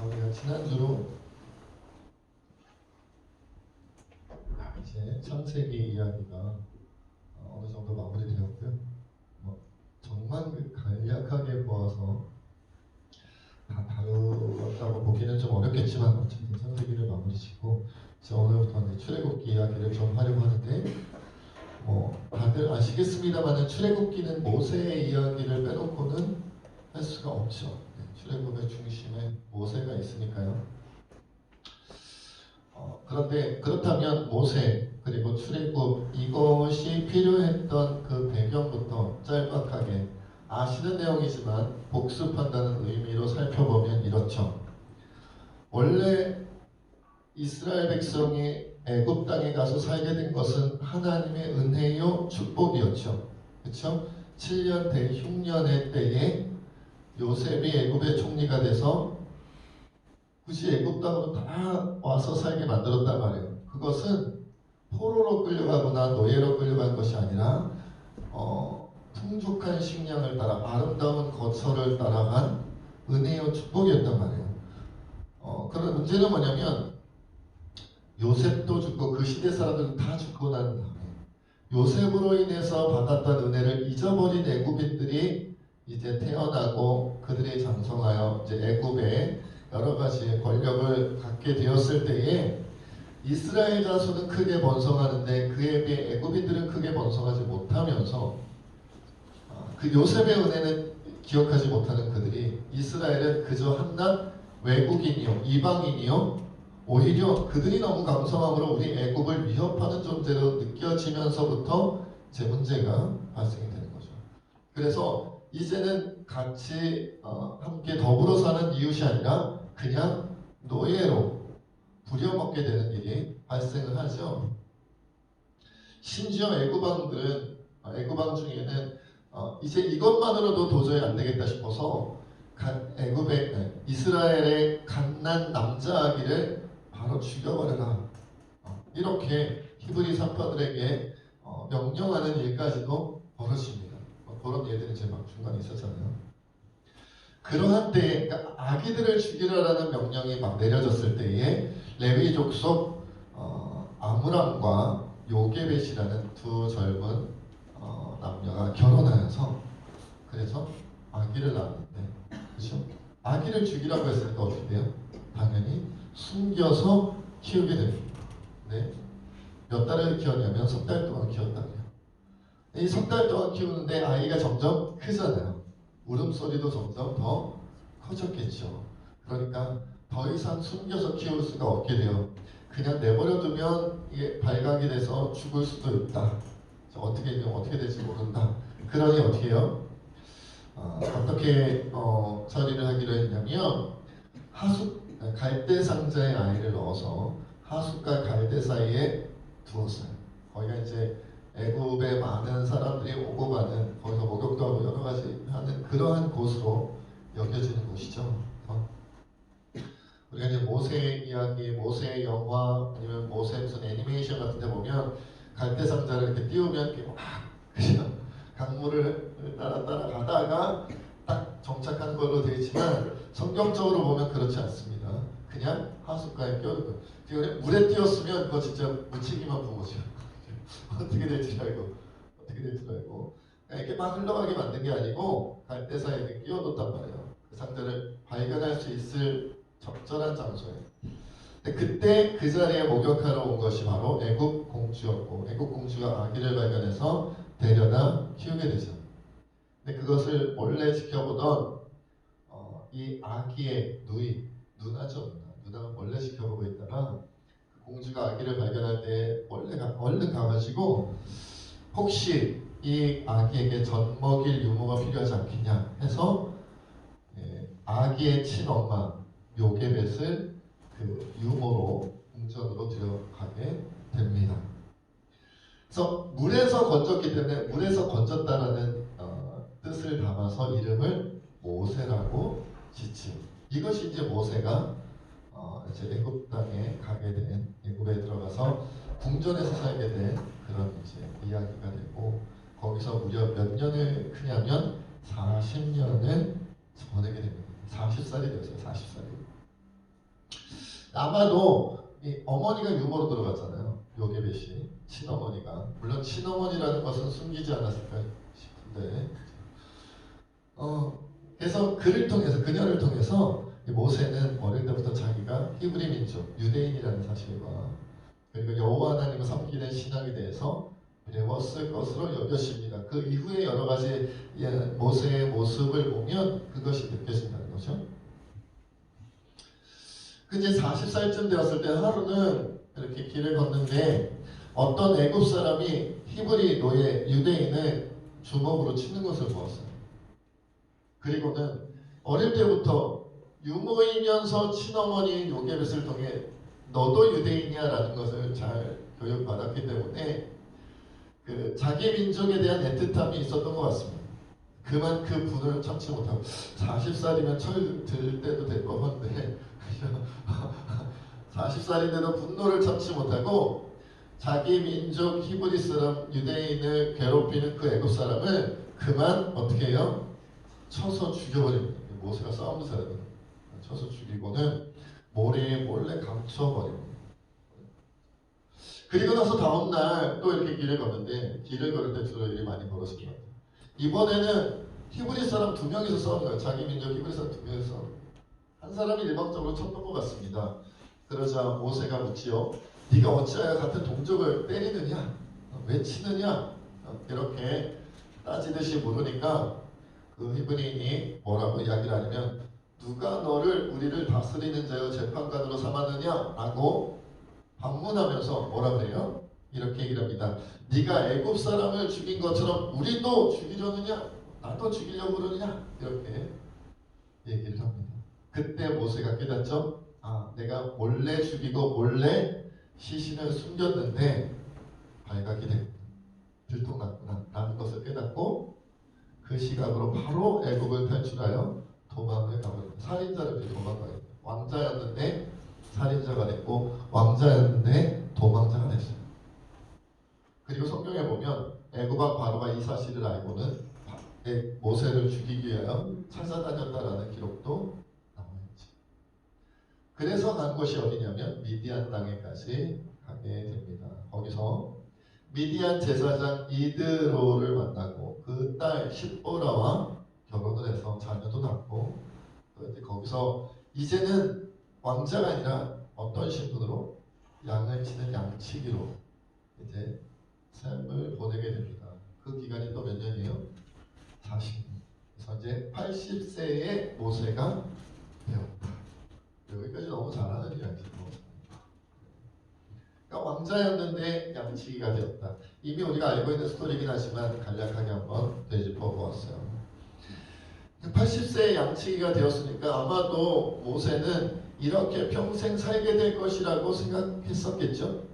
우리가 지난주로 이제 창세기 이야기가 어느 정도 마무리되었고요. 정말 간략하게 보아서 다 다루었다고 보기는 좀 어렵겠지만 어쨌든 창세기를 마무리 짓고 이제 오늘부터 출애굽기 이야기를 좀 하려고 하는데 다들 아시겠습니다만 출애굽기는 모세의 이야기를 빼놓고는 할 수가 없죠. 출애굽의 중심에 모세가 있으니까요. 그런데 그렇다면 모세 그리고 출애굽 이것이 필요했던 그 배경부터 짤막하게 아시는 내용이지만 복습한다는 의미로 살펴보면 이렇죠. 원래 이스라엘 백성이 애굽 땅에 가서 살게 된 것은 하나님의 은혜요 축복이었죠. 그렇죠? 7년 대흉년의 때에 요셉이 애굽의 총리가 돼서 굳이 애굽 땅으로 다 와서 살게 만들었단 말이에요. 그것은 포로로 끌려가거나 노예로 끌려간 것이 아니라 풍족한 식량을 따라 아름다운 거처를 따라간 은혜와 축복이었단 말이에요. 그런 문제는 뭐냐면 요셉도 죽고 그 시대 사람들은 다 죽고 난 다음에 요셉으로 인해서 받았던 은혜를 잊어버린 애굽인들이 이제 태어나고 그들이 장성하여 이제 애굽에 여러 가지 권력을 갖게 되었을 때에 이스라엘 자손은 크게 번성하는데 그에 비해 애굽인들은 크게 번성하지 못하면서 그 요셉의 은혜는 기억하지 못하는 그들이 이스라엘은 그저 한낱 외국인이요 이방인이요 오히려 그들이 너무 강성함으로 우리 애굽을 위협하는 존재로 느껴지면서부터 이제 문제가 발생이 되는 거죠. 그래서 이제는 같이 함께 더불어 사는 이웃이 아니라 그냥 노예로 부려먹게 되는 일이 발생을 하죠. 심지어 애굽왕 중에는 이제 이것만으로도 도저히 안 되겠다 싶어서 이스라엘의 갓난 남자아기를 바로 죽여버려라. 이렇게 히브리 사파들에게 명령하는 일까지도 벌어집니다. 그런 예들이 제 막 중간에 있었잖아요. 그러한 때에 그러니까 아기들을 죽이라라는 명령이 막 내려졌을 때에 레위 족속 아므람과 요게벳이라는 두 젊은 남녀가 결혼하여서 그래서 아기를 낳았는데 그렇죠? 아기를 죽이라고 했으니까 어떻게 돼요? 당연히 숨겨서 키우게 됩니다. 네? 몇 달을 키웠냐면 석 달 동안 키웠다고요. 이 석 달 동안 키우는데 아이가 점점 크잖아요. 울음소리도 점점 더 커졌겠죠. 그러니까 더 이상 숨겨서 키울 수가 없게 돼요. 그냥 내버려두면 이게 발각이 돼서 죽을 수도 있다. 어떻게 될지 모른다. 그러니 어떻게 해요? 어떻게 처리를 하기로 했냐면 갈대 상자에 아이를 넣어서 하숫과 갈대 사이에 두었어요. 거기가 이제 애굽에 많은 사람들이 오고 가는 거기서 목욕도 하고 여러 가지 하는 그러한 곳으로 여겨지는 곳이죠. 우리가 이제 모세 이야기, 모세 영화 아니면 모세 무슨 애니메이션 같은 데 보면 갈대 상자를 이렇게 띄우면 이렇게 막 그냥 강물을 따라가다가 딱 정착하는 걸로 되어 있지만 성경적으로 보면 그렇지 않습니다. 그냥 하숫가에 껴두고 물에 띄었으면 그거 진짜 묻히기만 부모죠. 어떻게 될지 알고 이렇게 막 흘러가게 만든 게 아니고 갈대 사이에 끼워뒀단 말이에요. 그 상자를 발견할 수 있을 적절한 장소에. 그때 그 자리에 목욕하러 온 것이 바로 애굽 공주였고 애굽 공주가 아기를 발견해서 데려다 키우게 되죠. 근데 그것을 몰래 지켜보던 이 아기의 누나죠. 누나가 몰래 지켜보고 있다가 공주가 아기를 발견할 때 얼른 가가지고 혹시 이 아기에게 젖 먹일 유모가 필요하지 않겠냐 해서 아기의 친엄마 요게벳을 그 유모로 궁전으로 들여가게 됩니다. 그래서 물에서 건졌기 때문에 물에서 건졌다라는 뜻을 담아서 이름을 모세라고 짓죠. 이것이 이제 모세가 이제 애굽 땅에 가게 된 애굽에 들어가서 궁전에서 살게 된 그런 이제 이야기가 되고 거기서 무려 몇 년을 크냐면 40년을 보내게 됩니다. 40살이 되었어요. 40살이. 아마도 이 어머니가 유머로 들어갔잖아요. 요게벳이 친어머니가 물론 친어머니라는 것은 숨기지 않았을까 싶은데 그래서 그녀를 통해서 이 모세는 어릴 때부터 자기가 히브리 민족 유대인이라는 사실과 그리고 여호와 하나님을 섬기는 신앙에 대해서 배웠을 것으로 여겨집니다. 그 이후에 여러 가지 모세의 모습을 보면 그것이 느껴진다는 거죠. 그 이제 40살쯤 되었을 때 하루는 이렇게 길을 걷는데 어떤 애굽 사람이 히브리 노예 유대인을 주먹으로 치는 것을 보았어요. 그리고는 어릴 때부터 유모이면서 친어머니인 요게벳을 통해 너도 유대인이야라는 것을 잘 교육받았기 때문에 그 자기 민족에 대한 애틋함이 있었던 것 같습니다. 그만 그 분을 참지 못하고 40살이면 철 들 때도 될 법한데 40살인데도 분노를 참지 못하고 자기 민족 히브리 사람 유대인을 괴롭히는 그 애굽 사람을 그만 어떻게 해요? 쳐서 죽여버립니다. 모세가 싸우는 사람을 쳐서 죽이고는 모래에 몰래 감춰버립니다. 그리고 나서 다음날 또 이렇게 길을 걷는데 길을 걸을 때 주로 일이 많이 벌어진 것 같아요. 이번에는 히브리 사람 2명이서 싸우는 거예요. 자기 민족 히브리 사람 2명이서 한 사람이 일방적으로 쳤던 것 같습니다. 그러자 모세가 묻지요. 네가 어찌하여 같은 동족을 때리느냐? 왜 치느냐? 이렇게 따지듯이 물으니까 그 히브리인이 뭐라고 이야기를 하냐면 누가 너를 우리를 다스리는 자여 재판관으로 삼았느냐? 라고 반문하면서 뭐라 그래요? 이렇게 얘기를 합니다. 네가 애굽 사람을 죽인 것처럼 우리도 죽이려느냐? 나도 죽이려고 그러느냐? 이렇게 얘기를 합니다. 그때 모세가 깨닫죠. 아, 내가 몰래 죽이고 몰래 시신을 숨겼는데 발각이 됐구나. 들통났구나 라는 것을 깨닫고 그 시각으로 바로 애굽을 탈출하여 도망을 가버립니다. 살인자를 도망가요. 왕자였는데 살인자가 됐고 왕자였는데 도망자가 됐어요. 그리고 성경에 보면 애굽 왕 바로가 이 사실을 알고는 모세를 죽이기 위하여 찾아다녔다라는 기록도 나와있죠. 그래서 간 곳이 어디냐면 미디안 땅에까지 가게 됩니다. 거기서 미디안 제사장 이드로를 만나고 그 딸 십보라와 결혼을 해서 자녀도 낳고 거기서 이제는 왕자가 아니라 어떤 신분으로 양을 치는 양치기로 이제 삶을 보내게 됩니다. 그 기간이 또 몇 년이에요? 40년. 그래서 이제 80세의 모세가 되었다. 여기까지 너무 잘하는 이야기죠. 그러니까 왕자였는데 양치기가 되었다. 이미 우리가 알고 있는 스토리이긴 하지만 간략하게 한번 되짚어 보았어요. 80세의 양치기가 되었으니까 아마도 모세는 이렇게 평생 살게 될 것이라고 생각했었겠죠.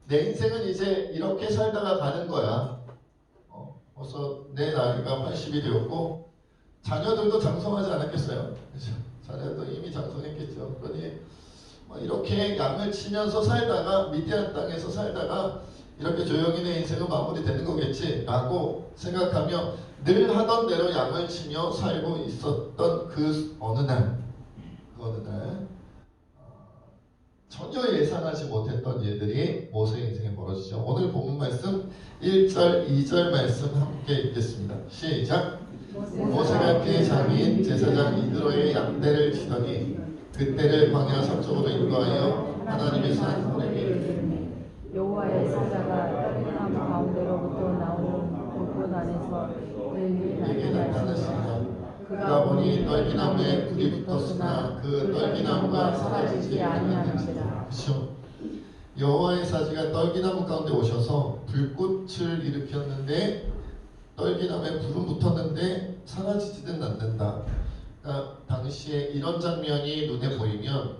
내 인생은 이제 이렇게 살다가 가는 거야. 벌써 내 나이가 80이 되었고 자녀들도 장성하지 않았겠어요. 그렇죠? 자녀도 이미 장성했겠죠. 그러니 이렇게 양을 치면서 살다가 미디안 땅에서 살다가 이렇게 조용히 내 인생은 마무리되는 거겠지 라고 생각하며 늘 하던 대로 양을 치며 살고 있었던 그 어느 날 전혀 예상하지 못했던 일들이 모세의 인생에 벌어지죠. 오늘 본문 말씀 1절, 2절 말씀 함께 읽겠습니다. 시작! 모세가 그의 장인 제사장 이드로의 양떼를 치더니 그때를 광야 서쪽으로 인도하여 하나님의 산 호렙에 여호와의 사자가 떨기나무 가운데로부터 나오는 불꽃 안에서 그에게 나타나시니라. 그가 보니 떨기나무에 불이 붙었으나 그 떨기나무가 사라지지 아니하는지라. 그렇죠. 여호와의 사자가 떨기나무 가운데 오셔서 불꽃을 일으켰는데 떨기나무에 불은 붙었는데 사라지지는 않는다. 그러니까 당시에 이런 장면이 눈에 보이면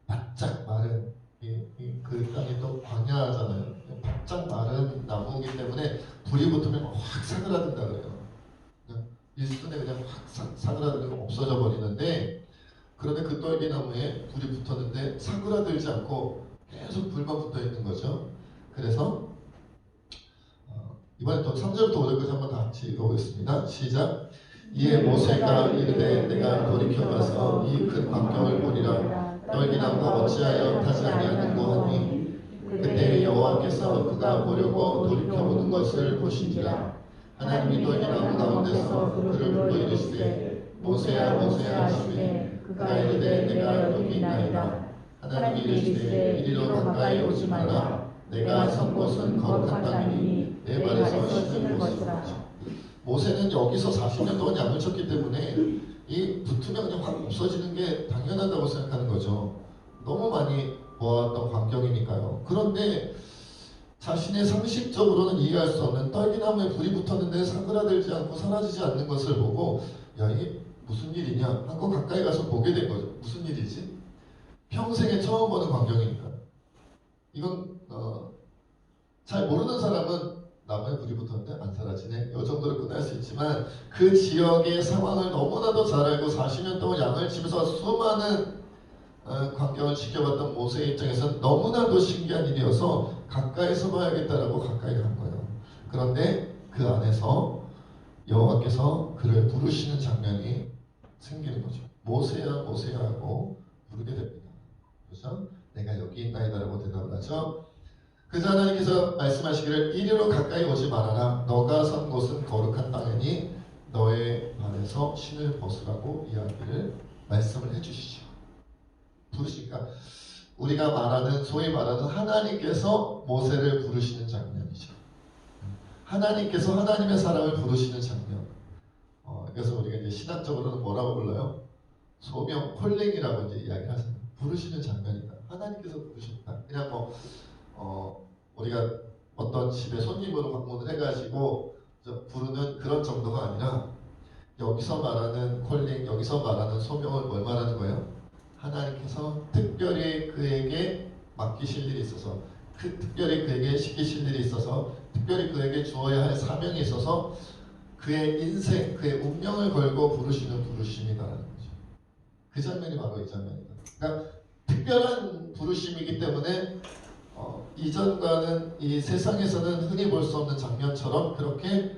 바짝 마른 그 땅이 또 광야잖아요. 바짝 마른 나무이기 때문에 불이 붙으면 확 사그라든다 그래요. 일순에 그냥 확 사그라들고 없어져 버리는데 그런데 그 떨기나무에 불이 붙었는데 사그라들지 않고 계속 불만 붙어 있는 거죠. 그래서 이번에 또 3절부터 5절까지 한번 다 같이 읽어보겠습니다. 시작! 이에 모세가 이르되 내가 돌이켜가서 이 큰 광경을 보리라. 떨기나무가 어찌하여 타지 아니하는고 하니 그때 여호와께서 그가 보려고 돌이켜보는 것을 보신지라. 하나님이 떨기나무 가운데서 그를 불러 이르시되 모세야 모세야 하시되 그가 이르되 내가 여기 있나이다. 하나님이 이르시되 이리로 가까이 오지 말라. 내가 선 곳은 거룩한 땅이니 내 발에서 신을 벗으라. 모세는 여기서 40년 동안 양을 쳤기 때문에 이 붙으면 그냥 확 없어지는 게 당연하다고 생각하는 거죠. 너무 많이 보았던 광경이니까요. 그런데 자신의 상식적으로는 이해할 수 없는 떨기나무에 불이 붙었는데 사그라들지 않고 사라지지 않는 것을 보고 야 이게 무슨 일이냐 하고 가까이 가서 보게 된 거죠. 무슨 일이지? 평생에 처음 보는 광경이니까. 이건 잘 모르는 사람은 나무에 불이 붙었는데 안 사라지네. 이 정도로 끝날 수 있지만 그 지역의 상황을 너무나도 잘 알고 40년 동안 양을 치면서 수많은 광경을 지켜봤던 모세의 입장에서는 너무나도 신기한 일이어서 가까이서 봐야겠다라고 가까이 간 거예요. 그런데 그 안에서 여호와께서 그를 부르시는 장면이 생기는 거죠. 모세야 모세야 하고 부르게 됩니다. 그래서 내가 여기 있나이다라고 대답을 하죠. 그래서 하나님께서 말씀하시기를 이리로 가까이 오지 말아라. 너가 선 곳은 거룩한 땅이니 너의 발에서 신을 벗으라고 이야기를 말씀을 해주시죠. 부르시니까 우리가 말하는 소위 말하는 하나님께서 모세를 부르시는 장면이죠. 하나님께서 하나님의 사람을 부르시는 장면. 그래서 우리가 이제 신학적으로는 뭐라고 불러요? 소명 콜링이라고 이제 이야기하잖아요. 부르시는 장면이다. 하나님께서 부르셨다. 그냥 우리가 어떤 집에 손님으로 방문을 해가지고 부르는 그런 정도가 아니라 여기서 말하는 콜링, 여기서 말하는 소명을 뭘 말하는 거예요? 하나님께서 특별히 그에게 맡기실 일이 있어서 특별히 그에게 시키실 일이 있어서 특별히 그에게 주어야 할 사명이 있어서 그의 인생, 그의 운명을 걸고 부르시는 부르심이다라는 거죠. 그 장면이 바로 이 장면이다. 그러니까 특별한 부르심이기 때문에 이전과는 이 세상에서는 흔히 볼 수 없는 장면처럼 그렇게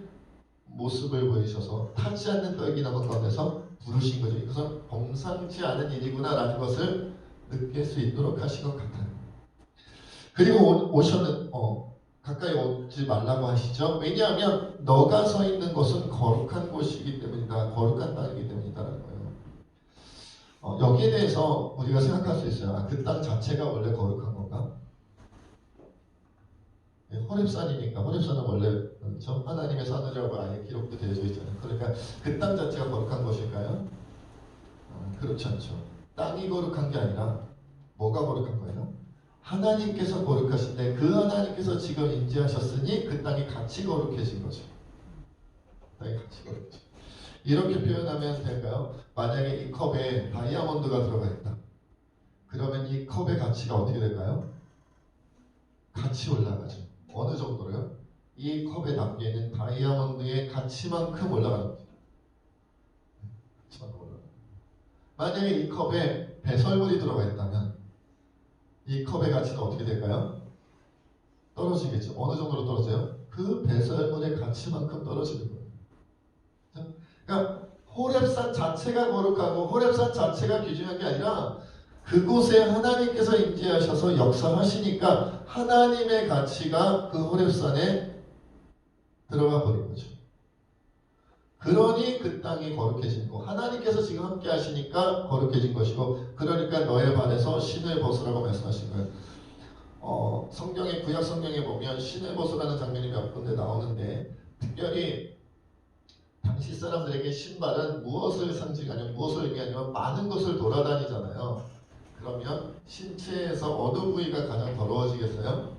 모습을 보이셔서 타지 않는 떨기나무 가운데서 부르신 거죠. 이것은 범상치 않은 일이구나라는 것을 느낄 수 있도록 하신 것 같아요. 그리고 가까이 오지 말라고 하시죠. 왜냐하면 너가 서 있는 곳은 거룩한 곳이기 때문이다. 거룩한 땅이기 때문이다라는 거예요. 여기에 대해서 우리가 생각할 수 있어요. 그 땅 자체가 원래 거룩한 건가? 호렙산이니까 호렙산은 원래 그렇죠? 하나님의 산이라고 아예 기록도 되어져 있잖아요. 그러니까 그 땅 자체가 거룩한 것일까요? 그렇지 않죠. 땅이 거룩한 게 아니라 뭐가 거룩한 거예요? 하나님께서 거룩하신데 그 하나님께서 지금 인지하셨으니 그 땅이 같이 거룩해진 거죠. 땅이 같이 거룩해져. 이렇게 표현하면 될까요? 만약에 이 컵에 다이아몬드가 들어가 있다. 그러면 이 컵의 가치가 어떻게 될까요? 같이 올라가죠. 어느 정도로요? 이 컵에 담겨있는 다이아몬드의 가치만큼 올라가는 거죠. 만약에 이 컵에 배설물이 들어가 있다면 이 컵의 가치는 어떻게 될까요? 떨어지겠죠. 어느 정도로 떨어져요? 그 배설물의 가치만큼 떨어지는 거예요. 그러니까 호렙산 자체가 거룩하고 호렙산 자체가 귀중한 게 아니라 그곳에 하나님께서 임재하셔서 역사하시니까 하나님의 가치가 그 호렙산에 들어가 버린 거죠. 그러니 그 땅이 거룩해진 거. 하나님께서 지금 함께 하시니까 거룩해진 것이고, 그러니까 너의 발에서 신을 벗으라고 말씀하신 거예요. 성경의 구약 성경에 보면 신을 벗으라는 장면이 몇 군데 나오는데, 특별히 당시 사람들에게 신발은 무엇을 상징하냐면, 무엇을 의미하냐면 많은 것을 돌아다니잖아요. 그러면 신체에서 어느 부위가 가장 더러워지겠어요?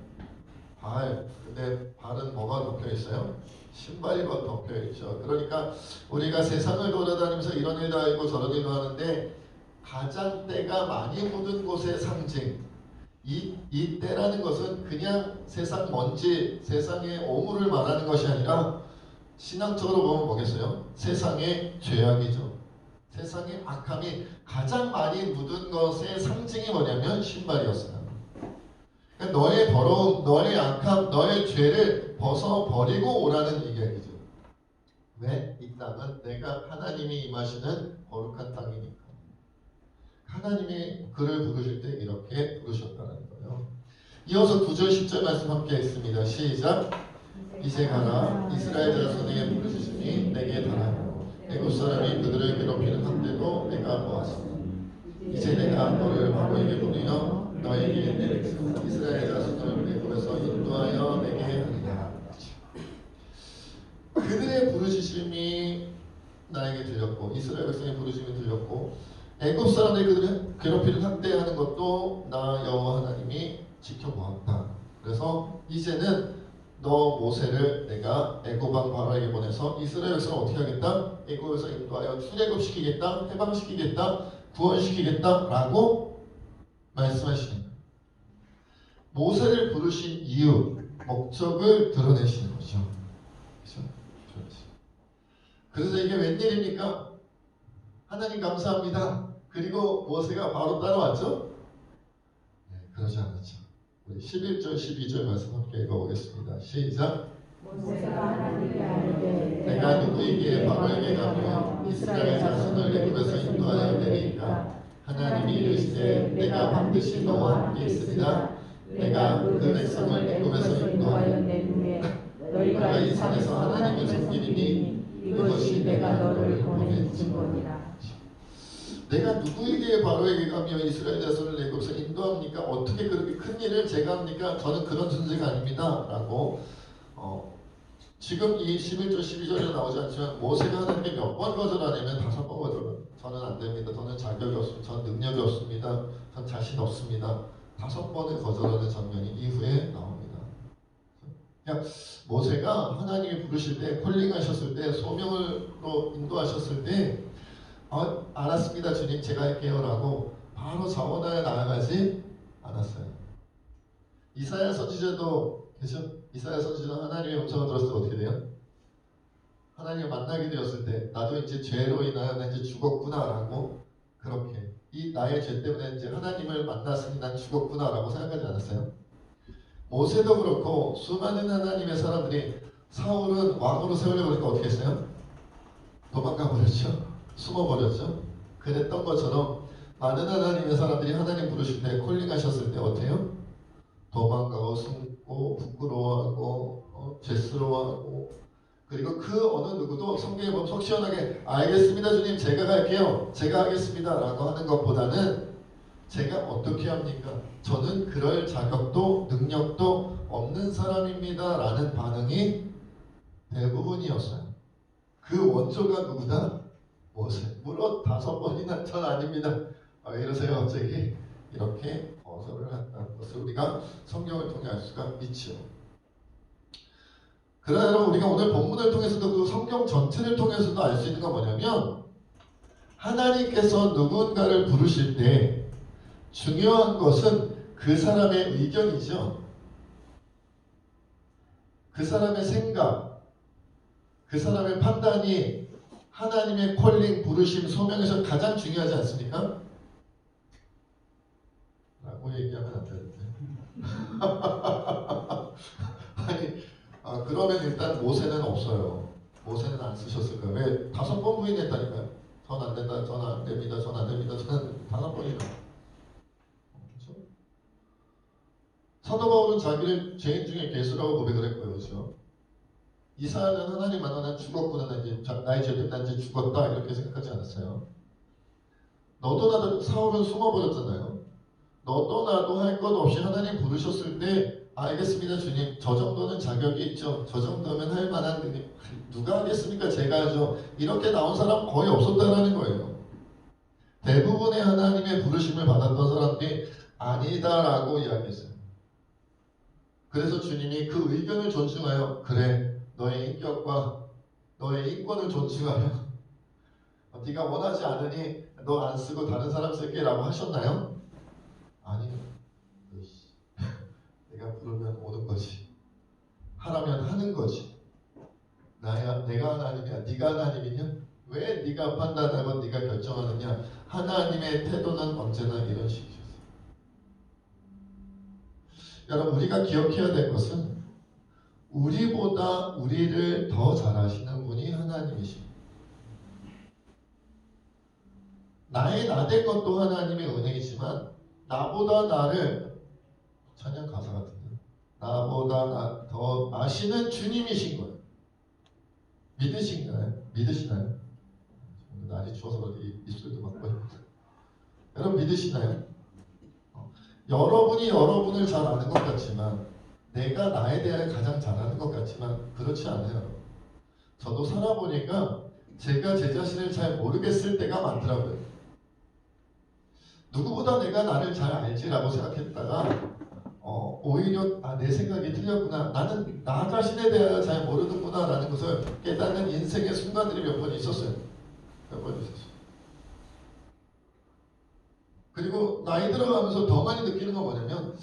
발. 근데 발은 뭐가 덮여 있어요? 신발이 덮여 있죠. 그러니까 우리가 세상을 돌아다니면서 이런 일도 하고 저런 일도 하는데 가장 때가 많이 묻은 곳의 상징. 이 때라는 것은 그냥 세상 먼지, 세상의 오물을 말하는 것이 아니라 신앙적으로 보면 뭐겠어요? 세상의 죄악이죠. 세상의 악함이 가장 많이 묻은 것의 상징이 뭐냐면 신발이었어요. 그러니까 너의 더러움, 너의 악함, 너의 죄를 벗어버리고 오라는 얘기죠. 왜? 이 땅은 내가 하나님이 임하시는 거룩한 땅이니까. 하나님이 그를 부르실 때 이렇게 부르셨다는 거예요. 이어서 9절 10절 말씀 함께 했습니다. 시작. 이제 가라. 이스라엘 자손에게 부르시니 내게 달하고 애굽 사람이 그들을 괴롭히는 학대도 내가 보았으니 이제 내가 너를 바로에게 보내어 너에게 내 백성 이스라엘 자손을 애굽에서 인도하여 내게 하리라. 그들의 부르짖음이 나에게 들렸고 이스라엘 백성의 부르짖음이 들렸고 애굽 사람들이 그들을 괴롭히는 학대하는 것도 나 여호와 하나님이 지켜보았다. 그래서 이제는 너 모세를 내가 애굽 왕 바로에게 보내서 이스라엘 백성을 어떻게 하겠다? 애굽에서 인도하여 출애굽시키겠다, 해방시키겠다, 구원시키겠다라고 말씀하시는 거예요. 모세를 부르신 이유, 목적을 드러내시는 거죠. 그렇죠? 그래서 이게 웬일입니까? 하나님 감사합니다. 그리고 모세가 바로 따라왔죠? 네, 그러지 않았죠. 우리 11절 12절 말씀 함께 읽어보겠습니다. 시작. 모세가 하나님께 아뢰되 내가 누구에게 바로에게 가며 이스라엘 자손을 애굽에서 인도하여 내리니까 하나님이 이르시되 내가 반드시 너와 함께 있으리라. 내가 그 백성을 애굽에서 인도하여 낸 후에 너희가 이 산에서 하나님을 섬기리니 이것이 내가 너를 보낸 증거니라. 내가 누구에게 바로에게 가며 이스라엘 자손을 애굽에서 인도합니까? 어떻게 그렇게 큰 일을 제가 합니까? 저는 그런 존재가 아닙니다. 라고 지금 이 11절 12절에 나오지 않지만 모세가 하나님께 몇 번 거절하냐면 5번 거절을. 저는 안 됩니다. 저는 자격이 없습니다. 저는 능력이 없습니다. 전 자신 없습니다. 5번을 거절하는 장면이 이후에 나옵니다. 그러니까 모세가 하나님이 부르실 때 콜링하셨을 때 소명으로 인도하셨을 때 알았습니다 주님 제가 할게요 라고 바로 자원하여 나아가지 않았어요. 이사야 선지자도 그죠? 이사야 선지자는 하나님의 음성을 들었을 때 어떻게 돼요? 하나님을 만나게 되었을 때 나도 이제 죄로 인하여 나 이제 죽었구나 라고 그렇게 이 나의 죄 때문에 이제 하나님을 만났으니 난 죽었구나 라고 생각하지 않았어요? 모세도 그렇고 수많은 하나님의 사람들이 사울은 왕으로 세우려고 하니까 어떻게 했어요? 도망가 버렸죠. 숨어버렸죠. 그랬던 것처럼 많은 하나님의 사람들이 하나님 부르실 때 콜링하셨을 때 어때요? 도망가고 숨고 부끄러워하고 죄스러워하고 그리고 그 어느 누구도 성경에 보면 속 시원하게 알겠습니다 주님 제가 갈게요 제가 하겠습니다 라고 하는 것보다는 제가 어떻게 합니까? 저는 그럴 자격도 능력도 없는 사람입니다 라는 반응이 대부분이었어요. 그 원조가 누구다? 모세. 물론 5번이나 전 아닙니다. 왜 이러세요 갑자기? 이렇게 거절을 한다는 것을 우리가 성경을 통해 알 수가 있죠. 그러나 여러분 우리가 오늘 본문을 통해서도 그 성경 전체를 통해서도 알 수 있는 건 뭐냐면 하나님께서 누군가를 부르실 때 중요한 것은 그 사람의 의견이죠. 그 사람의 생각, 그 사람의 판단이 하나님의 콜링, 부르심, 소명에서 가장 중요하지 않습니까? 라고 얘기하면 안 되는데. 아니, 그러면 일단 모세는 없어요. 모세는 안 쓰셨을 거예요. 왜? 5번 부인했다니까요. 전 안 된다, 전 안 됩니다, 전 안 됩니다, 저는 5번이나. 그렇죠? 사도 바울은 자기를 죄인 중에 괴수라고 고백을 했고요. 그렇죠? 이사야는 하나님 만나 난 죽었구나, 난 이제 나의 죄 때문에 난 이제 죽었다 이렇게 생각하지 않았어요. 너도 나도 사울은 숨어버렸잖아요. 너도 나도 할 것 없이 하나님 부르셨을 때 알겠습니다 주님 저 정도는 자격이 있죠. 저 정도면 할 만한 누가 하겠습니까 제가 하죠. 이렇게 나온 사람 거의 없었다라는 거예요. 대부분의 하나님의 부르심을 받았던 사람들이 아니다라고 이야기했어요. 그래서 주님이 그 의견을 존중하여 그래 너의 인격과 너의 인권을 존중하여 네가 원하지 않으니 너 안 쓰고 다른 사람 쓸게 라고 하셨나요? 아니요. 내가 부르면 오는 거지. 하라면 하는 거지. 내가 하나님이야. 네가 하나님이냐? 왜 네가 판단하고 네가 결정하느냐? 하나님의 태도는 언제나 이런 식이었어요. 여러분 우리가 기억해야 될 것은 우리보다 우리를 더 잘 아시는 분이 하나님이십니다. 나의 나된 것도 하나님의 은혜이지만 나보다 나를 찬양 가사 같은데 나보다 나 더 아시는 주님이신 거예요. 믿으신가요? 믿으시나요? 날이 추워서 그런지 입술도 막 보입니다. 여러분 믿으시나요? 여러분이 여러분을 잘 아는 것 같지만 내가 나에 대해 가장 잘 아는 것 같지만 그렇지 않아요. 저도 살아보니까 제가 제 자신을 잘 모르겠을 때가 많더라고요. 누구보다 내가 나를 잘 알지라고 생각했다가 오히려 내 생각이 틀렸구나. 나는 나 자신에 대해 잘 모르는구나 라는 것을 깨닫는 인생의 순간들이 몇 번 있었어요. 몇 번 있었어요. 그리고 나이 들어가면서 더 많이 느끼는 건 뭐냐면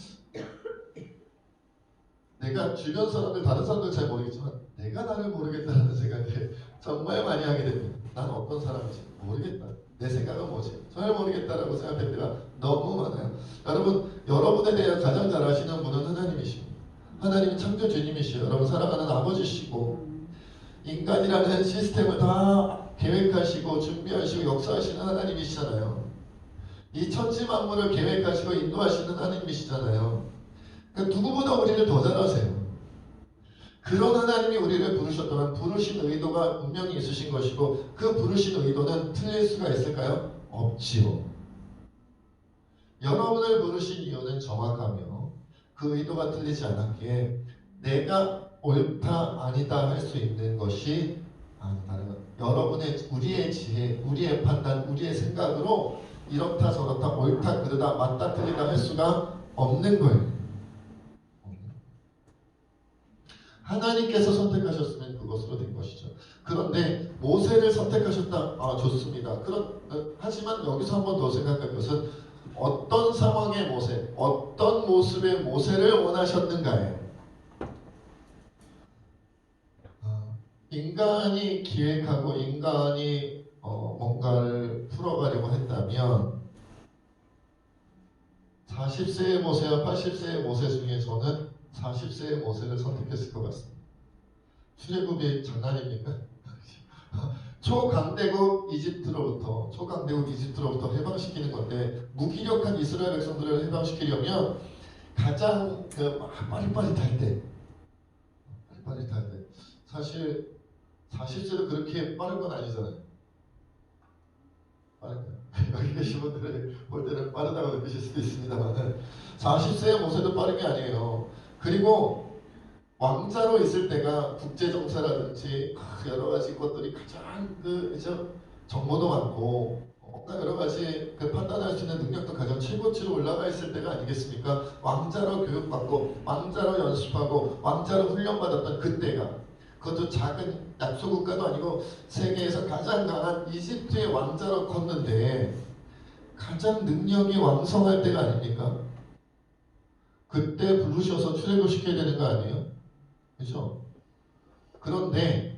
내가 주변 사람들 다른 사람들 잘 모르겠지만 내가 나를 모르겠다는 생각을 정말 많이 하게 됩니다. 난 어떤 사람인지 모르겠다. 내 생각은 뭐지? 잘 모르겠다라고 생각할 때가 너무 많아요. 여러분, 여러분에 대해 가장 잘 아시는 분은 하나님이십니다. 하나님이 창조주님이시요. 여러분 사랑하는 아버지시고 인간이라는 시스템을 다 계획하시고 준비하시고 역사하시는 하나님이시잖아요. 이 천지 만물을 계획하시고 인도하시는 하나님이시잖아요. 그러니까 누구보다 우리를 더 잘 아세요. 그런 하나님이 우리를 부르셨다면 부르신 의도가 분명히 있으신 것이고 그 부르신 의도는 틀릴 수가 있을까요? 없지요. 여러분을 부르신 이유는 정확하며 그 의도가 틀리지 않았기에 내가 옳다 아니다 할 수 있는 것이 아니다는 것. 여러분의 우리의 지혜, 우리의 판단, 우리의 생각으로 이렇다 저렇다 옳다 그르다 맞다 틀리다 할 수가 없는 거예요. 하나님께서 선택하셨으면 그것으로 된 것이죠. 그런데 모세를 선택하셨다. 좋습니다. 하지만 여기서 한 번 더 생각할 것은 어떤 상황의 모세, 어떤 모습의 모세를 원하셨는가에 인간이 기획하고 인간이 뭔가를 풀어가려고 했다면 40세의 모세와 80세의 모세 중에 저는 40세의 모세를 선택했을 것 같습니다. 출애굽이 장난입니까? 초강대국 이집트로부터 해방시키는 건데 무기력한 이스라엘 백성들을 해방시키려면 가장 빠릿빠릿할 때 사실 40세도 그렇게 빠른 건 아니잖아요. 빠른가요? 여기 계신 분들이 볼 때는 빠르다고 느끼실 수도 있습니다만 40세의 모세도 빠른 게 아니에요. 그리고 왕자로 있을 때가 국제정세라든지 여러 가지 것들이 가장 정보도 많고 여러 가지 판단할 수 있는 능력도 가장 최고치로 올라가 있을 때가 아니겠습니까? 왕자로 교육받고 왕자로 연습하고 왕자로 훈련받았던 그때가 그것도 작은 약소국가도 아니고 세계에서 가장 강한 이집트의 왕자로 컸는데 가장 능력이 왕성할 때가 아닙니까? 그때 부르셔서 출애굽시켜야 되는 거 아니에요? 그죠? 그런데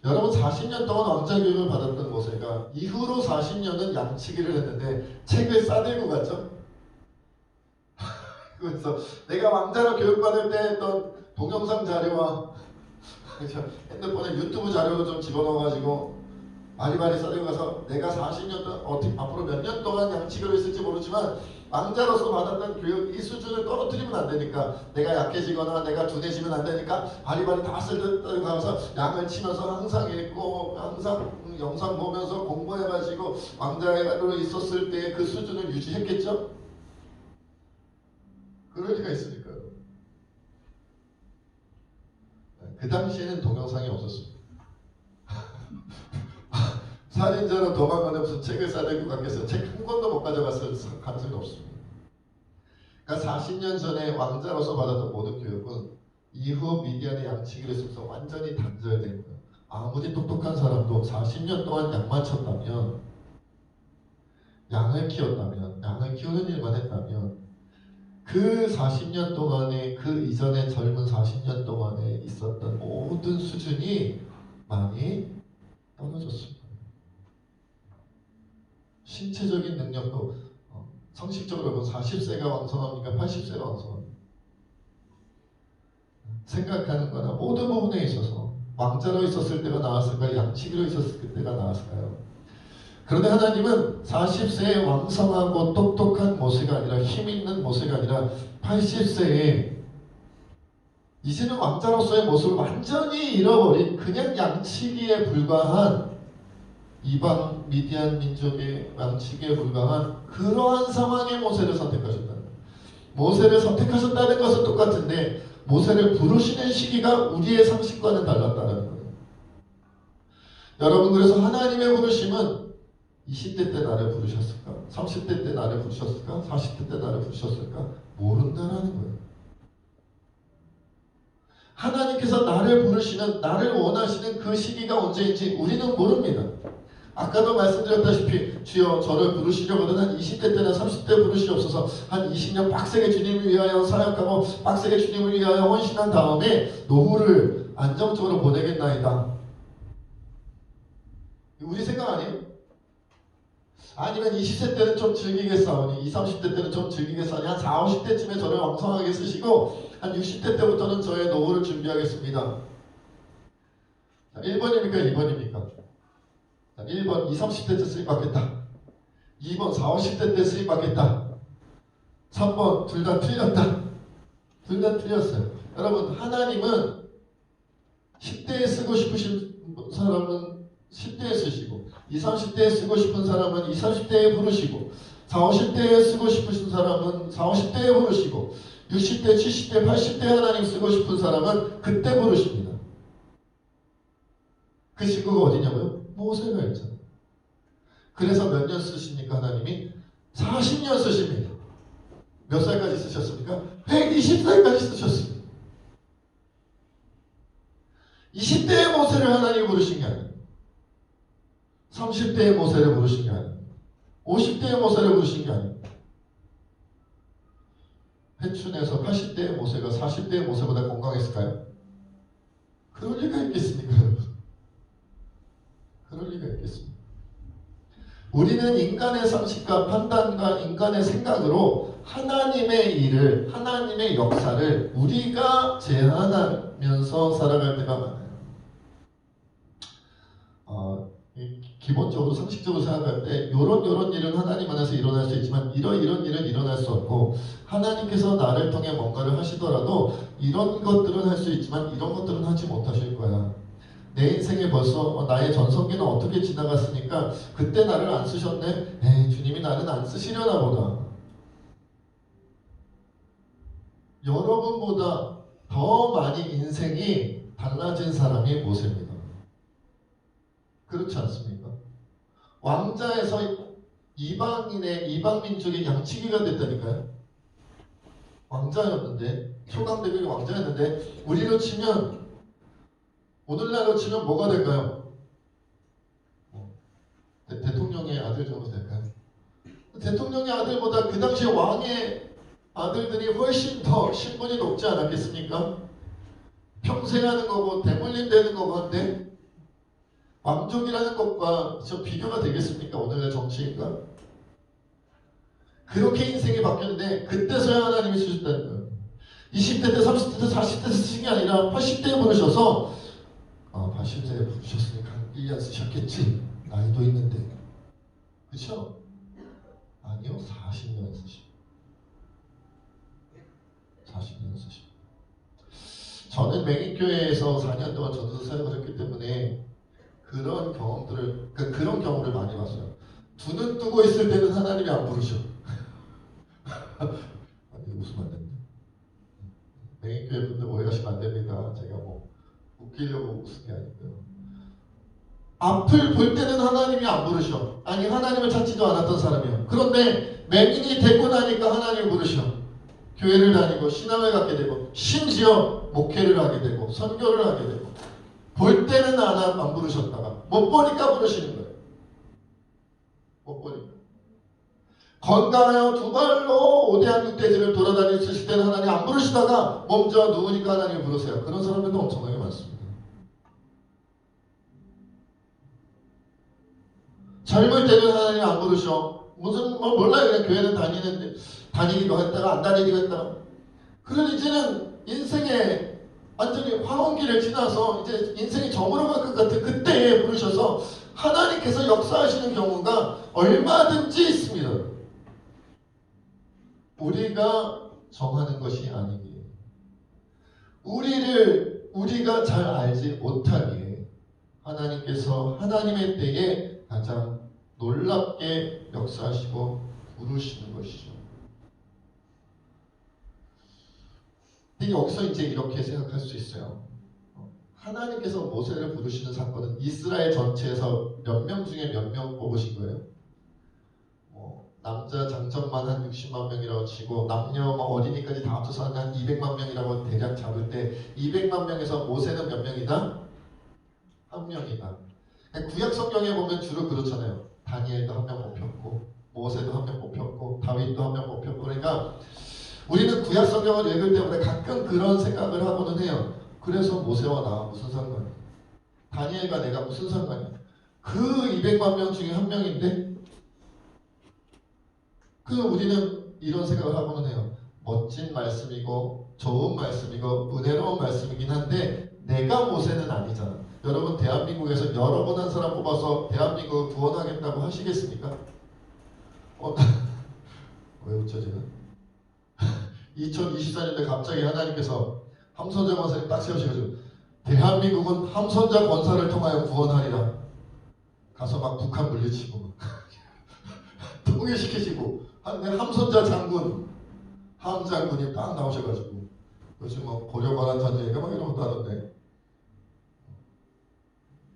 여러분 40년 동안 왕자 교육을 받았던 모세가 이후로 40년은 양치기를 했는데 책을 싸들고 갔죠? 그래서 내가 왕자로 교육받을 때 했던 동영상 자료와 핸드폰에 유튜브 자료를 좀 집어넣어가지고 바리바리 싸들고 가서 내가 40년 동안 앞으로 몇 년 동안 양치기로 있을지 모르지만 왕자로서 받았던 교육 이 수준을 떨어뜨리면 안 되니까 내가 약해지거나 내가 둔해지면 안 되니까 바리바리 다 쓸고 가서 양을 치면서 항상 읽고 항상 영상 보면서 공부해가지고 왕자로 있었을 때 그 수준을 유지했겠죠? 그럴 리가 있으니까요. 그 당시에는 동영상이 없었습니다. 살인자로 도망가는 무슨 책을 싸들고 갔겠어요. 책 한 권도 못 가져갔을 가능성이 없습니다. 그러니까 40년 전에 왕자로서 받았던 모든 교육은 이후 미디안의 양치기를 쓰면서 완전히 단절된 거예요. 아무리 똑똑한 사람도 40년 동안 양만 쳤다면 양을 키우는 일만 했다면 그 40년 동안에 그 이전에 젊은 40년 동안에 있었던 모든 수준이 많이 떨어졌습니다. 신체적인 능력도 상식적으로 보면 40세가 왕성합니까? 80세가 왕성합니까? 생각하는 거나 모든 부분에 있어서 왕자로 있었을 때가 나았을까요? 양치기로 있었을 때가 나았을까요? 그런데 하나님은 40세에 왕성하고 똑똑한 모세가 아니라 힘 있는 모세가 아니라 80세에 이제는 왕자로서의 모습을 완전히 잃어버린 그냥 양치기에 불과한 이방 미디안 민족의 양치기에 불과한 그러한 상황의 모세를 선택하셨다. 모세를 선택하셨다는 것은 똑같은데 모세를 부르시는 시기가 우리의 상식과는 달랐다는 거예요. 여러분, 그래서 하나님의 부르심은 20대 때 나를 부르셨을까? 30대 때 나를 부르셨을까? 40대 때 나를 부르셨을까? 모른다라는 거예요. 하나님께서 나를 부르시는, 나를 원하시는 그 시기가 언제인지 우리는 모릅니다. 아까도 말씀드렸다시피 주여 저를 부르시려거든 한 20대 때나 30대 부르시옵소서. 한 20년 빡세게 주님을 위하여 사역하고 빡세게 주님을 위하여 헌신한 다음에 노후를 안정적으로 보내겠나이다. 우리 생각 아니에요? 아니면 20세 때는 좀 즐기겠사오니 20, 30대 때는 좀 즐기겠사오니 한 40, 50대쯤에 저를 왕성하게 쓰시고 한 60대 때부터는 저의 노후를 준비하겠습니다. 자, 1번입니까? 2번입니까? 자, 1번 20, 30대 때 쓰임받겠다. 2번 40, 50대 때 쓰임받겠다. 3번 둘 다 틀렸다. 둘 다 틀렸어요. 여러분, 하나님은 10대에 쓰고 싶으신 사람은 10대에 쓰시고 20, 30대에 쓰고 싶은 사람은 20, 30대에 부르시고 40, 50대에 쓰고 싶으신 사람은 40, 50대에 부르시고 60대, 70대, 80대 하나님 쓰고 싶은 사람은 그때 부르십니다. 그 친구가 어디냐고요? 모세가 있잖아요. 그래서 몇 년 쓰십니까? 하나님이 40년 쓰십니다. 몇 살까지 쓰셨습니까? 120살까지 쓰셨습니다. 20대의 모세를 하나님이 부르신 게 아니에요. 30대의 모세를 부르신 게 아니에요. 50대의 모세를 부르신 게 아니에요. 회춘에서 80대의 모세가 40대의 모세보다 건강했을까요? 그럴 리가 있겠습니까, 여러분? 그럴 리가 있겠습니까? 우리는 인간의 상식과 판단과 인간의 생각으로 하나님의 일을, 하나님의 역사를 우리가 제한하면서 살아갈 때가 많아요. 기본적으로 상식적으로 생각할 때 요런 일은 하나님 안에서 일어날 수 있지만 이런 일은 일어날 수 없고, 하나님께서 나를 통해 뭔가를 하시더라도 이런 것들은 할 수 있지만 이런 것들은 하지 못하실 거야. 내 인생에 벌써 나의 전성기는 어떻게 지나갔으니까 그때 나를 안 쓰셨네. 에이, 주님이 나는 안 쓰시려나 보다. 여러분보다 더 많이 인생이 달라진 사람이 모세입니다. 그렇지 않습니까? 왕자에서 이방 민족의 양치기가 됐다니까요. 왕자였는데, 초강대국이 왕자였는데, 우리로 치면, 오늘날로 치면 뭐가 될까요? 대통령의 아들 정도 될까요? 대통령의 아들보다 그 당시 왕의 아들들이 훨씬 더 신분이 높지 않았겠습니까? 평생 하는 거고 대물림 되는 거고 한데, 왕족이라는 것과 저 비교가 되겠습니까? 오늘의 정치인과? 그렇게 인생이 바뀌었는데 그때서야 하나님이 쓰셨다는 거예요. 20대 때, 30대 때, 40대 때 쓰신 게 아니라 80대에 부르셔서 80세에 부르셨으니까 1년 쓰셨겠지. 나이도 있는데. 그렇죠? 아니요. 40년 쓰시고. 40년 쓰시고. 저는 맹인교회에서 4년 동안 전도사 사역을 했기 때문에 그런 경우를 많이 봤어요. 두 눈 뜨고 있을 때는 하나님이 안 부르셔. 아니, 웃으면 안 됩니다. 맹인교회 분들 오해하시면 안 됩니다. 제가 뭐 웃기려고 웃은 게 아니고요. 앞을 볼 때는 하나님이 안 부르셔. 아니, 하나님을 찾지도 않았던 사람이에요. 그런데 맹인이 되고 나니까 하나님을 부르셔. 교회를 다니고 신앙을 갖게 되고 심지어 목회를 하게 되고 선교를 하게 되고, 볼 때는 안 부르셨다가 못 보니까 부르시는 거예요. 못 보니까. 건강하여 두 발로 오대한 육대지를 돌아다니실 때는 하나님 안 부르시다가 몸져 누우니까 하나님 부르세요. 그런 사람들도 엄청나게 많습니다. 젊을 때는 하나님 안 부르셔. 무슨 몰라요. 그냥 교회는 다니기도 했다가 안 다니기도 했다가. 그런 이제는 인생의 완전히 황혼기를 지나서 이제 인생이 저물어갈 것 같은 그때에 부르셔서 하나님께서 역사하시는 경우가 얼마든지 있습니다. 우리가 정하는 것이 아니기에, 우리가 잘 알지 못하기에 하나님께서 하나님의 때에 가장 놀랍게 역사하시고 부르시는 것이죠. 근데 여기서 이제 이렇게 생각할 수 있어요. 하나님께서 모세를 부르시는 사건은 이스라엘 전체에서 몇 명 중에 몇 명 뽑으신 거예요? 남자 장정만 한 60만 명이라고 치고 남녀 어린이까지 다 합쳐서 한 200만 명이라고 대략 잡을 때 200만 명에서 모세는 몇 명이다? 한 명이다. 구약 성경에 보면 주로 그렇잖아요. 다니엘도 한 명 뽑혔고 모세도 한 명 뽑혔고 다윗도 한 명 뽑혔고. 그러니까 우리는 구약 성경을 읽을 때마다 가끔 그런 생각을 하고는 해요. 그래서 모세와 나와 무슨 상관이야? 다니엘과 내가 무슨 상관이야? 그 200만 명 중에 한 명인데 우리는 이런 생각을 하고는 해요. 멋진 말씀이고 좋은 말씀이고 은혜로운 말씀이긴 한데 내가 모세는 아니잖아. 여러분 대한민국에서 여러 분 한 사람 뽑아서 대한민국을 구원하겠다고 하시겠습니까? 왜 웃죠 지금? 2024년에 갑자기 하나님께서 함선자 권사님 딱 세우셔가지고 대한민국은 함선자 권사를 통하여 구원하리라. 가서 막 북한 물리치고 통일시키시고 함선자 장군 함 장군이 딱 나오셔가지고 요즘 고려관한 전쟁이가 막 이런 것도 하던데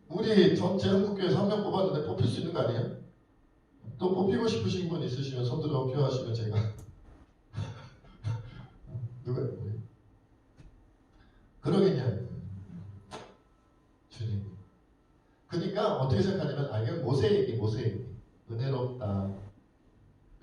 우리 전체 한국교회에서 한 명 뽑았는데 뽑힐 수 있는 거 아니에요? 또 뽑히고 싶으신 분 있으시면 손들어 표하시면 제가 누가 있고요? 그러겠냐 주님. 그러니까 어떻게 생각하냐면 이건 모세 얘기 은혜롭다.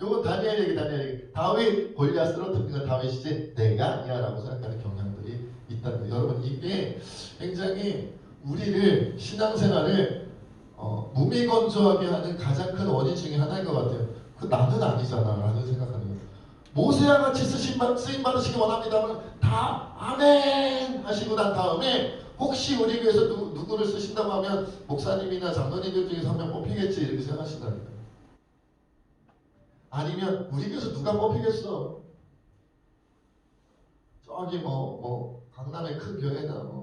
요건 다니엘 얘기. 다윗 골리앗 쓰러뜨린 건 다윗이지 내가 아니야 라고 생각하는 경향들이 있다는 거예요. 여러분 이게 굉장히 우리를 신앙생활을 무미건조하게 하는 가장 큰 원인 중에 하나인 것 같아요. 나는 아니잖아 라는 생각하는 거예요. 모세와 같이 쓰임 받으시기 원합니다면 다 아멘 하시고 난 다음에 혹시 우리 교회에서 누구를 쓰신다고 하면 목사님이나 장로님들 중에서 한 명 뽑히겠지 이렇게 생각하신다니까요. 아니면 우리 교회에서 누가 뽑히겠어? 저기 강남의 큰 교회나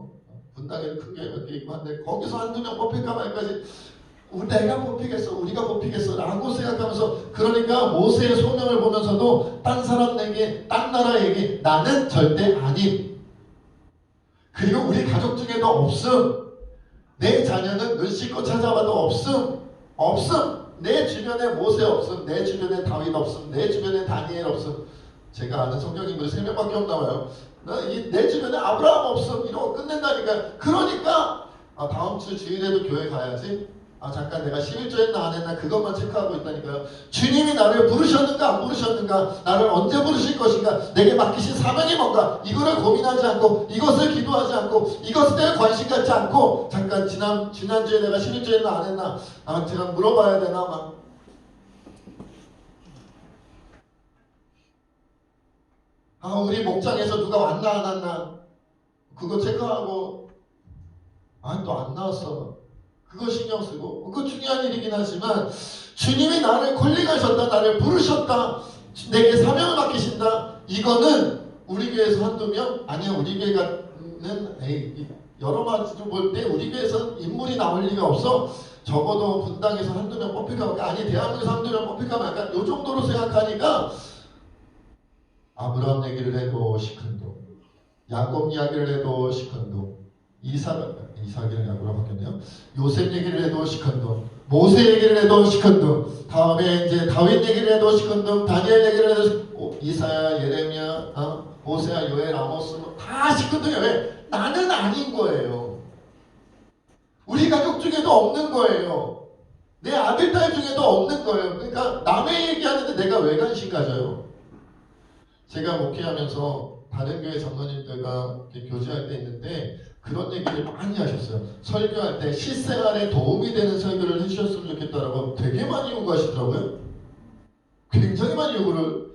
분당에 큰 교회 몇 개 있고 한데 거기서 한두 명 뽑힐까 말까지 내가 뽑히겠어 우리가 뽑히겠어 라고 생각하면서 그러니까 모세의 소명을 보면서도 딴 사람에게 딴 나라에게 나는 절대 아님. 그리고 우리 가족 중에도 없음. 내 자녀는 눈 씻고 찾아봐도 없음. 내 주변에 모세 없음. 내 주변에 다윗 없음. 내 주변에 다니엘 없음. 제가 아는 성경인물이 3명밖에 없나봐요. 내 주변에 아브라함 없음. 이러고 끝낸다니까. 그러니까 다음 주 주일에도 교회 가야지. 잠깐 내가 11조 했나 안 했나 그것만 체크하고 있다니까요. 주님이 나를 부르셨는가 안 부르셨는가, 나를 언제 부르실 것인가, 내게 맡기신 사명이 뭔가, 이거를 고민하지 않고 이것을 기도하지 않고 이것에 대해 관심 갖지 않고 잠깐 지난주에 내가 11조 했나 안 했나 제가 물어봐야 되나 우리 목장에서 누가 왔나 안 왔나 그거 체크하고 또 안 나왔어 그거 신경 쓰고 그거 중요한 일이긴 하지만 주님이 나를 콜링하셨다, 나를 부르셨다, 내게 사명을 맡기신다. 이거는 우리 교회에서 한두 명? 아니요, 우리 교회는 여러 가지로 볼 때 우리 교회에서 인물이 나올 리가 없어. 적어도 분당에서 한두 명 뽑힐까 말까, 아니 대한민국에서 한두 명 뽑힐까 말까, 요 정도로 생각하니까 아브라함 얘기를 해도 시큰둥, 야곱 이야기를 해도 시큰둥, 이삭이랑 야곱으로 바뀌었네요. 요셉 얘기를 해도 시큰둥, 모세 얘기를 해도 시큰둥, 다음에 이제 다윗 얘기를 해도 시큰둥, 다니엘 얘기를 해도 이사야, 예레미야, 호세아, 요엘, 아모스 다 시큰둥이에요. 왜? 나는 아닌 거예요. 우리 가족 중에도 없는 거예요. 내 아들, 딸 중에도 없는 거예요. 그러니까 남의 얘기하는데 내가 왜 관심 가져요? 제가 목회하면서 다른 교회 장로님들과 교제할 때 있는데 그런 얘기를 많이 하셨어요. 설교할 때 실생활에 도움이 되는 설교를 해주셨으면 좋겠다라고 되게 많이 요구하시더라고요. 굉장히 많이 요구를,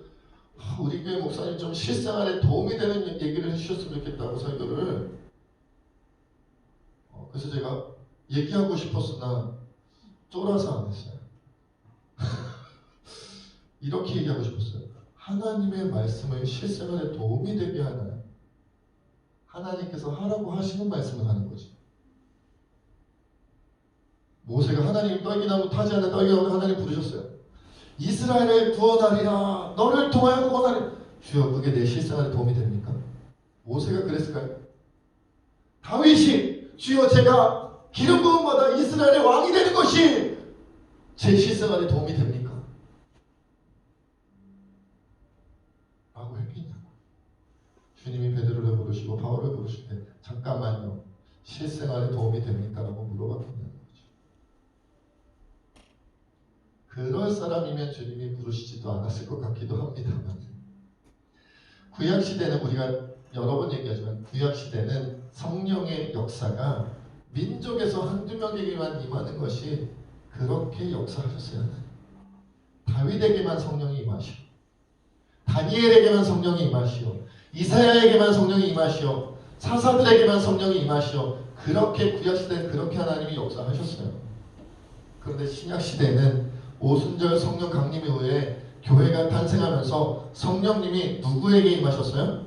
우리 교회 목사님 좀 실생활에 도움이 되는 얘기를 해주셨으면 좋겠다고 설교를. 그래서 제가 얘기하고 싶었으나 쫄아서 안 했어요. 이렇게 얘기하고 싶었어요. 하나님의 말씀을 실생활에 도움이 되게 하나요? 하나님께서 하라고 하시는 말씀을 하는 거지. 모세가 하나님 떨기나무 타지 않는 떨기나무 하나님 부르셨어요. 이스라엘을 구원하리라. 너를 통하여 구원하리라. 주여, 그게 내 실생활에 도움이 됩니까? 모세가 그랬을까요? 다윗이 주여, 제가 기름 부음마다 이스라엘의 왕이 되는 것이 제 실생활에 도움이 됩니까? 라고 했겠냐고. 주님이 베드로를 부르시고 바울을 부르실 때 잠깐만요, 실생활에 도움이 됩니까? 라고 물어봤겠냐는 거죠. 그럴 사람이면 주님이 부르시지도 않았을 것 같기도 합니다만, 구약시대는 우리가 여러 번 얘기하지만 구약시대는 성령의 역사가 민족에서 한두 명에게만 임하는 것이 그렇게 역사하셨어요. 다윗에게만 성령이 임하시오, 다니엘에게만 성령이 임하시오, 이사야에게만 성령이 임하시오, 사사들에게만 성령이 임하시오. 그렇게 구약시대는 그렇게 하나님이 역사하셨어요. 그런데 신약시대는 오순절 성령 강림 이후에 교회가 탄생하면서 성령님이 누구에게 임하셨어요?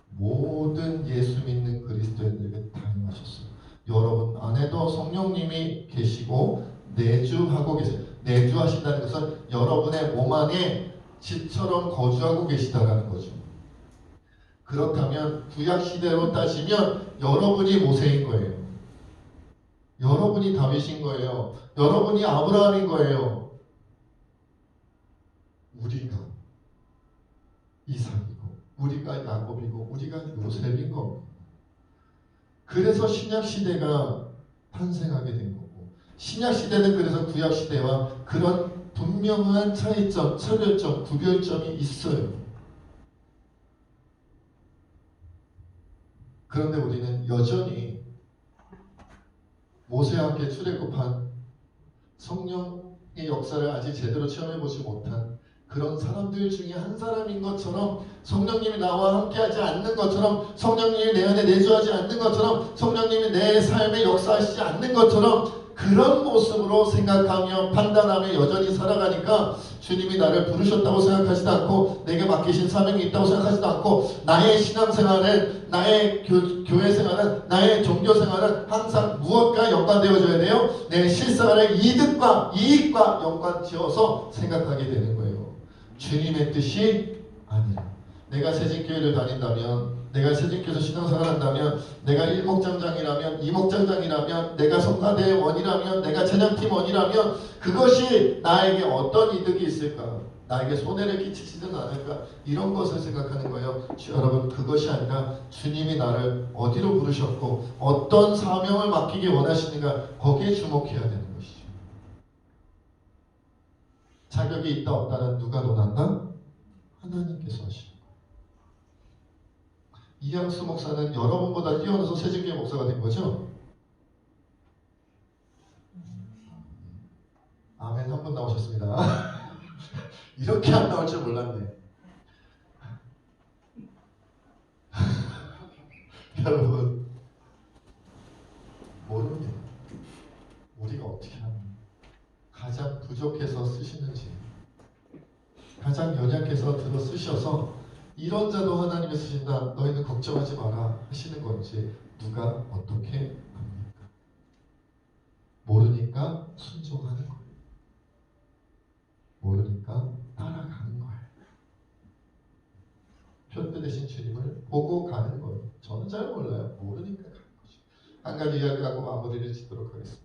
모든 예수 믿는 그리스도인들에게 다 임하셨어요. 여러분 안에도 성령님이 계시고 내주하고 계세요. 내주하신다는 것은 여러분의 몸 안에 집처럼 거주하고 계시다라는 거죠. 그렇다면 구약시대로 따지면 여러분이 모세인 거예요. 여러분이 다윗인 거예요. 여러분이 아브라함인 거예요. 우리가 이삭이고 우리가 야곱이고 우리가 요셉인 겁니다. 그래서 신약시대가 탄생하게 된 거고, 신약시대는 그래서 구약시대와 그런 분명한 차이점, 차별점, 구별점이 있어요. 그런데 우리는 여전히 모세와 함께 출애굽한 성령의 역사를 아직 제대로 체험해보지 못한 그런 사람들 중에 한 사람인 것처럼, 성령님이 나와 함께하지 않는 것처럼, 성령님이 내 안에 내주하지 않는 것처럼, 성령님이 내 삶에 역사하시지 않는 것처럼 그런 모습으로 생각하며 판단하며 여전히 살아가니까 주님이 나를 부르셨다고 생각하지도 않고 내게 맡기신 사명이 있다고 생각하지도 않고 나의 신앙생활은, 나의 교회 생활은, 나의 종교생활은 항상 무엇과 연관되어져야 돼요? 내 실생활의 이득과 이익과 연관지어서 생각하게 되는 거예요. 주님의 뜻이 아니라. 내가 새진교회를 다닌다면, 내가 새진교회에서 신앙생활을 한다면, 내가 일목장장이라면, 이목장장이라면, 내가 성가대원이라면, 내가 찬양팀원이라면 그것이 나에게 어떤 이득이 있을까? 나에게 손해를 끼치지는 않을까? 이런 것을 생각하는 거예요. 여러분, 그것이 아니라 주님이 나를 어디로 부르셨고 어떤 사명을 맡기기 원하시는가, 거기에 주목해야 되는 것이죠. 자격이 있다 없다는 누가 논한다? 하나님께서 하시는 거예요. 이양수 목사는 여러분보다 뛰어나서 새진교회 목사가 된 거죠? 아멘. 한 분 나오셨습니다. 이렇게 안 나올 줄 몰랐네. 여러분, 모릅니다. 우리가 어떻게 하면 가장 부족해서 쓰시는지, 가장 연약해서 들어 쓰셔서 이런 자도 하나님이 쓰신다, 너희는 걱정하지 마라 하시는 건지 누가 어떻게 합니까? 모르니까 순종하는 거예요. 모르니까 따라가는 거예요. 표대 대신 주님을 보고 가는 거예요. 저는 잘 몰라요. 모르니까 가는 거죠. 한 가지 이야기를 하고 마무리를 짓도록 하겠습니다.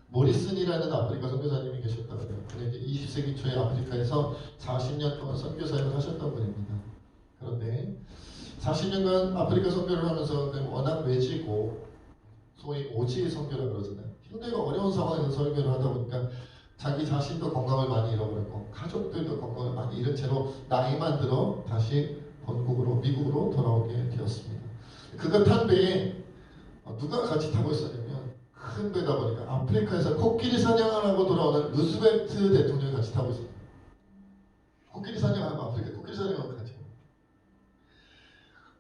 모리슨이라는 아프리카 선교사님이 계셨다고 해요. 그는 20세기 초에 아프리카에서 40년 동안 선교 사역을 하셨던 분입니다. 그런데 40년간 아프리카 선교를 하면서 워낙 외지고 소위 오지 선교라고 그러잖아요. 힘들고 어려운 상황에서 선교를 하다 보니까 자기 자신도 건강을 많이 잃어버렸고 가족들도 건강을 많이 잃은 채로 나이만 들어 다시 본국으로, 미국으로 돌아오게 되었습니다. 그가 탄 배에 누가 같이 타고 있었냐면, 큰 배다 보니까 아프리카에서 코끼리 사냥을 하고 돌아오는 루스벨트 대통령이 같이 타고 있었어요. 코끼리 사냥하고 아프리카 코끼리 사냥하고 같이.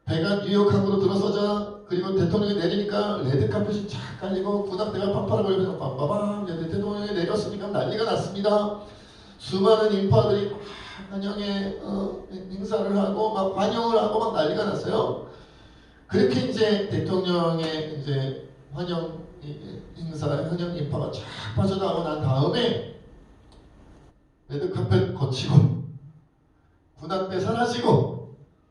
배가 뉴욕 항구로 들어서자 그리고 대통령이 내리니까 레드카펫이 쫙 깔리고 군악대가 팡팡을 걸면서 빰빠밤 대통령이 내렸으니까 난리가 났습니다. 수많은 인파들이 막 환영의 행사를 하고 막 환영을 하고 막 난리가 났어요. 그렇게 이제 대통령의 이제 환영 행사, 환영 인파가 쫙 빠져나가고 난 다음에 레드카펫 거치고 군악대 사라지고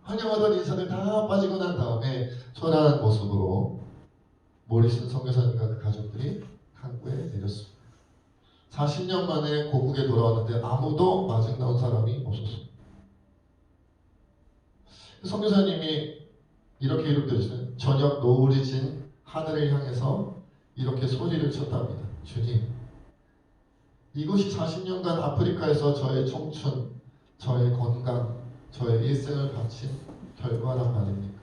환영하던 인사들 다 빠지고 난 다음에 초라한 모습으로 모리슨 선교사님과 그 가족들이 항구에 내렸습니다. 40년 만에 고국에 돌아왔는데 아무도 마중 나온 사람이 없었어요. 선교사님이 이렇게 이룩되었어요. 저녁 노을이 진 하늘을 향해서 이렇게 소리를 쳤답니다. 주님, 이곳이 40년간 아프리카에서 저의 청춘, 저의 건강, 저의 일생을 바친 결과란 말입니까?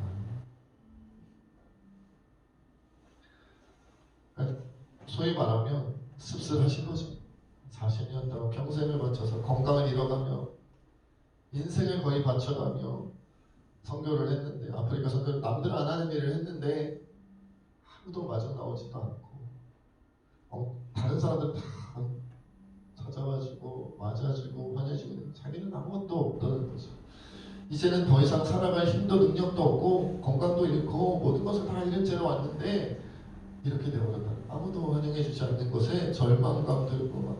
소위 말하면 씁쓸하신 거죠. 40년 동안 평생을 바쳐서 건강을 잃어가며 인생을 거의 바쳐가며 선교를 했는데, 아프리카 선교를 남들 안 하는 일을 했는데 아무도 마중 나오지도 않고 다른 사람들 다 찾아와주고 맞아주고 환영해주고 자기는 아무것도 없다는 거죠. 이제는 더 이상 살아갈 힘도 능력도 없고 건강도 잃고 모든 것을 다 잃은 채로 왔는데 이렇게 되어버렸다. 아무도 환영해주지 않는 것에 절망감 들고 막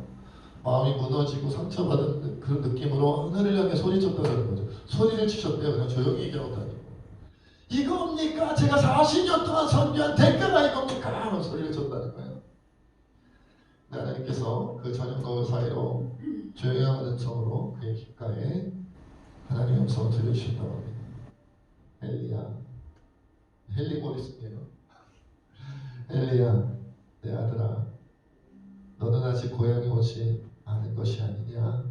마음이 무너지고 상처받은 그런 느낌으로 하늘을 향해 소리쳤다는 거죠. 소리를 치셨대요. 그냥 조용히 얘기하고 다니고. 이겁니까? 제가 40년 동안 선교한 대가가 이겁니까? 하고 소리를 쳤다는 거예요. 하나님께서 그 저녁 노을 사이로 조용한 음성으로 그의 귓가에 하나님의 음성을 들려주셨다고 합니다. 엘리야, 헨리 모리슨이에요. 엘리야, 내 아들아, 너는 아직 고향에 오지 않은 것이 아니냐?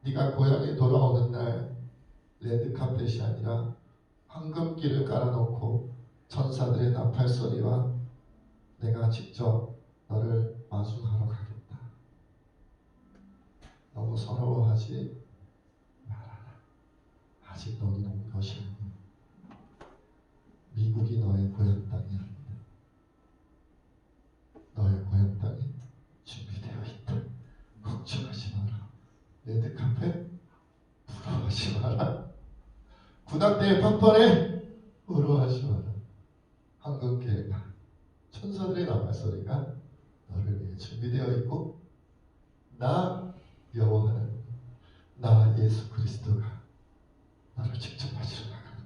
네가 고향에 돌아오는 날 레드카펫이 아니라 황금길을 깔아놓고 천사들의 나팔소리와 내가 직접 너를 마중하러 가겠다. 너무 서러워하지 말아라. 아직 너는 온 것이 아니야. 미국이 너의 고향 땅이 아니다. 너의 고향 땅이 준비되어 있다. 걱정하지 마라. 레드카펫 부러워하지 마라. 군악대의 팡팡에 부러워하지 마라. 황금길 천사들의 나팔소리가 너를 위해 준비되어 있고 나 여호와 하나님, 나 예수 그리스도가 너를 직접 맞으러 나가는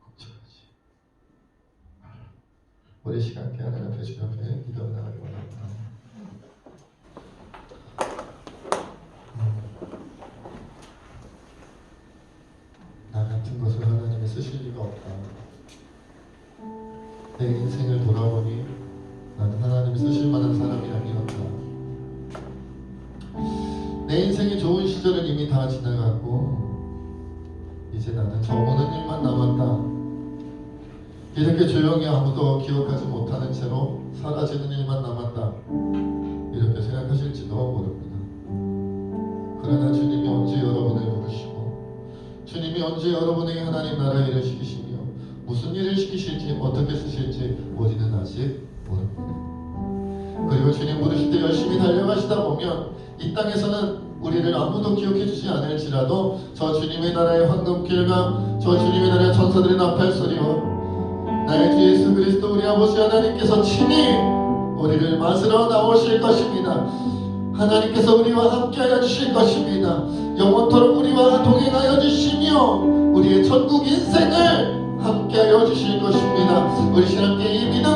걱정하지 마라. 우리 시간 함께 하나님 앞에 주님 앞에 기도하며 나가기 원합니다. 나 같은 것을 하나님이 쓰실 리가 없다. 내 인생을 돌아보니 나는 하나님이 쓰실 만한 사람이 아니었다. 내 인생의 좋은 시절은 이미 다 지나갔고 이제 나는 저보는 일만 남았다. 이렇게 조용히 아무도 기억하지 못하는 채로 사라지는 일만 남았다. 이렇게 생각하실지도 모릅니다. 그러나 주님이 언제 여러분을 부르시고 주님이 언제 여러분에게 하나님 나라 일을 시키시며 무슨 일을 시키실지 어떻게 쓰실지 우리는 아직 모릅니다. 그리고 주님 부르실 때 열심히 달려가시다 보면 이 땅에서는 우리를 아무도 기억해주지 않을지라도 저 주님의 나라의 황금길과 저 주님의 나라의 천사들의 나팔소리와 나의 주 예수 그리스도 우리 아버지 하나님께서 친히 우리를 맞으러 나오실 것입니다. 하나님께서 우리와 함께하여 주실 것입니다. 영원토록 우리와 동행하여 주시며 우리의 천국 인생을 함께하여 주실 것입니다. 우리 신앙께 이 믿음